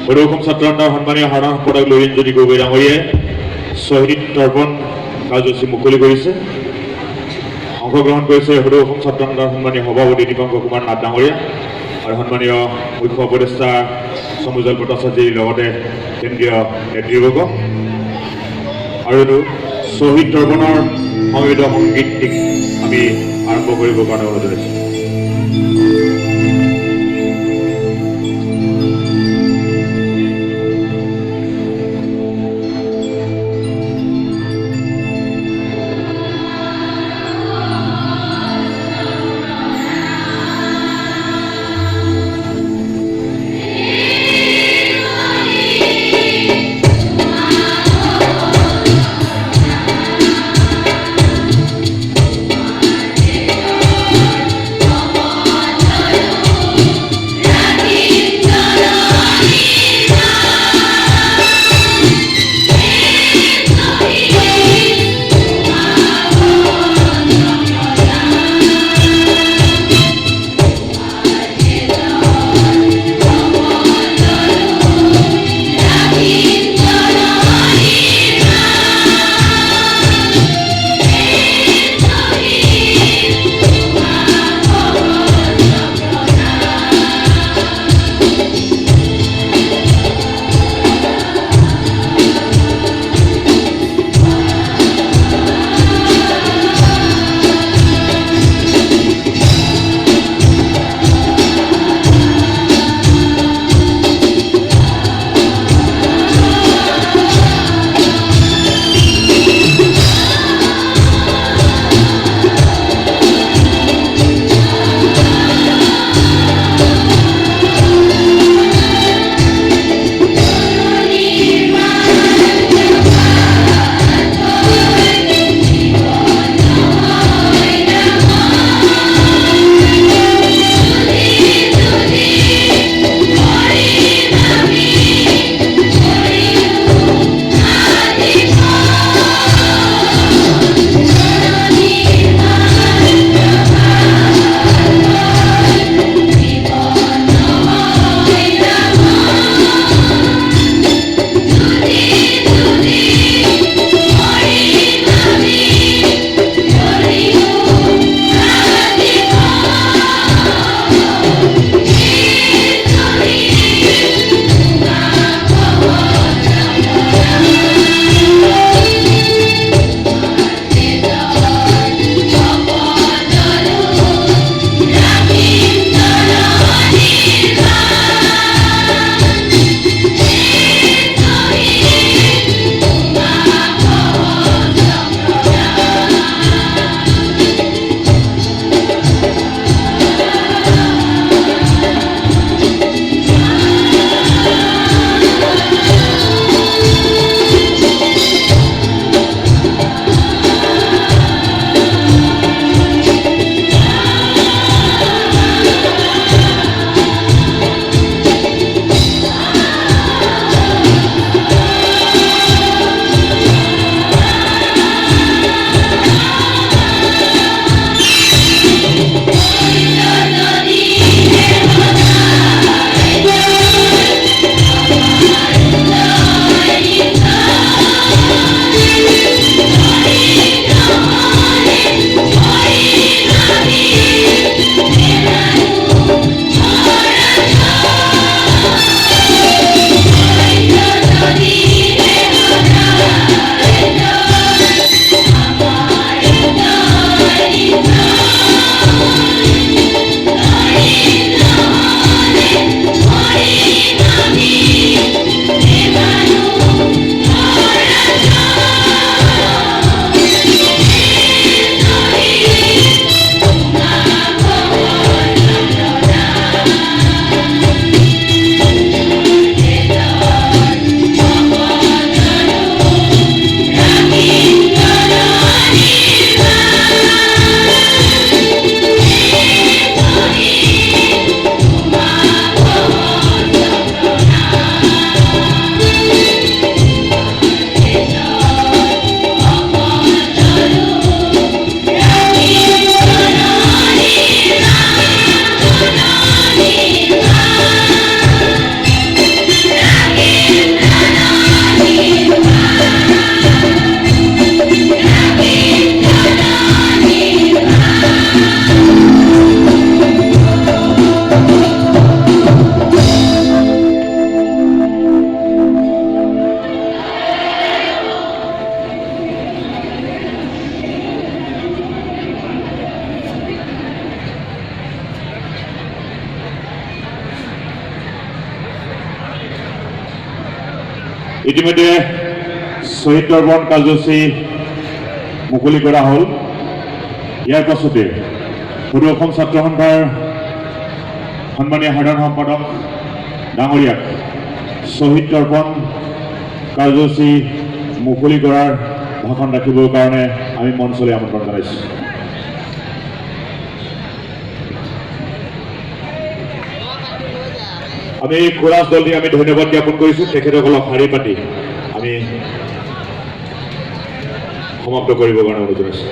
সদৌ অসম ছাত্ৰ সন্থাৰ সন্মানীয় সাধাৰণ সম্পাদক লুৰিণজ্যোতি গগৈ ডাঙৰীয়াই শ্বহীদ তৰ্পণ কাৰ্যসূচী মুকলি কৰিছে। অংশগ্ৰহণ কৰিছে সদৌ অসম ছাত্ৰ সন্থাৰ সন্মানীয় সভাপতি দীপংকৰ কুমাৰ নাথ ডাঙৰীয়া আৰু সন্মানীয় মুখ্য উপদেষ্টা সমুজল ভট্টাচাৰ্যৰ লগতে কেন্দ্ৰীয় নেতৃবৰ্গ আৰু এইটো শ্বহীদ তৰ্পণৰ সংগীত সংগীত আমি আৰম্ভ কৰিবৰ কাৰণে অনুৰোধ জনাইছোঁ। ইতিমধ্যে শ্বহীদ তৰ্পণ কাৰ্যসূচী মুকলি কৰা হ'ল। ইয়াৰ পাছতে সদৌ অসম ছাত্ৰ সন্থাৰ সন্মানীয় সাধাৰণ সম্পাদক ডাঙৰীয়াক শ্বহীদ তৰ্পণ কাৰ্যসূচী মুকলি কৰাৰ ভাষণ ৰাখিবৰ কাৰণে আমি মঞ্চলৈ আমন্ত্ৰণ জনাইছোঁ। আমি কোৰাছ দলটিক আমি ধন্যবাদ জ্ঞাপন কৰিছোঁ। তেখেতসকলক শাৰী পাতি আমি সমাপ্ত কৰিবৰ কাৰণে অনুৰোধ জনাইছোঁ।